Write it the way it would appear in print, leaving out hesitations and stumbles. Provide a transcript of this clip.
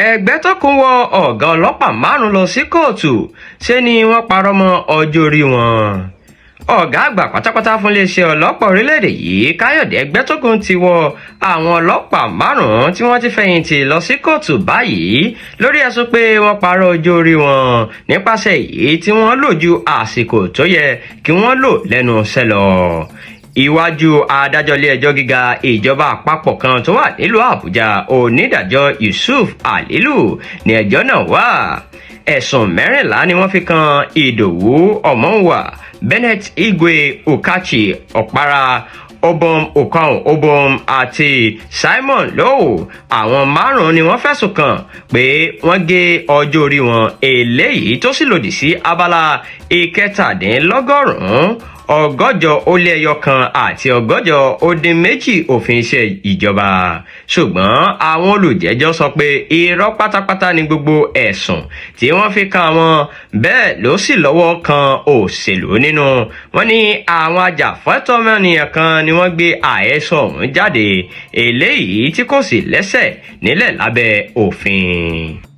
ẹgbẹ́ tó kún wọ ọ̀gá ọlọ́pàá márùn-ún lọ sí kóòtù ṣe ni wọ́n parọ́ mọ́ ọjọ́ orí wọn. ọ̀gá àgbà pátápátá fún iléeṣẹ́ ọlọ́pàá orílẹ̀-èdè yìí Káyọ̀dé Ẹgbẹ́tógun ti wọ àwọn ọlọ́pàá márùn-ún tí wọ́n ti fẹ̀yìntì lọ sí kóòtù báyìí lórí ẹ̀sùn pé wọ́n parọ́ ọjọ́ orí wọn nípasẹ̀ èyí tí wọ́n lò ju àsìkò tó yẹ kí wọ́n lò lẹ́nu iṣẹ́ lọ. Iwájú adájọ́ ilé-ẹjọ́ gíga ìjọba àpapọ̀ kan tó wà nílùú Àbújá onídàájọ́ Yusuf Alilu ní ẹjọ́ náà wà. ẹ̀sùn 14 ni wọ́n fi kan Ìdòwú Ọmọwà, Bennett Igwe Okachi Ọ̀para, Obom Okan Obom àti Simon Lowe. àwọn márùn-ún ni wọ́n fẹ̀sùn kàn pé wọ́n gé ọjọ́ orí wọn eléyìí tó sì lòdì sí abala 17 ọgọ́jọ ó lé ẹyọ kan àti ọgọ́jọ ó dín méjì òfin iṣẹ́ ìjọba. ṣùgbọ́n àwọn olùjẹ́jọ́ sọ pé irọ́ pátápátá ni gbogbo ẹ̀sùn tí wọ́n fi kan àwọn, bẹ́ẹ̀ ló sì lọ́wọ́ kan òṣèlú nínú. wọ́n ní àwọn ajàfẹ́tọ̀ọ́ ọmọnìyàn kan ni wọ́n gbé àhesọ ọ̀hún jáde eléyìí tí kò sì lẹ́sẹ̀ nílẹ̀ lábẹ́ òfin.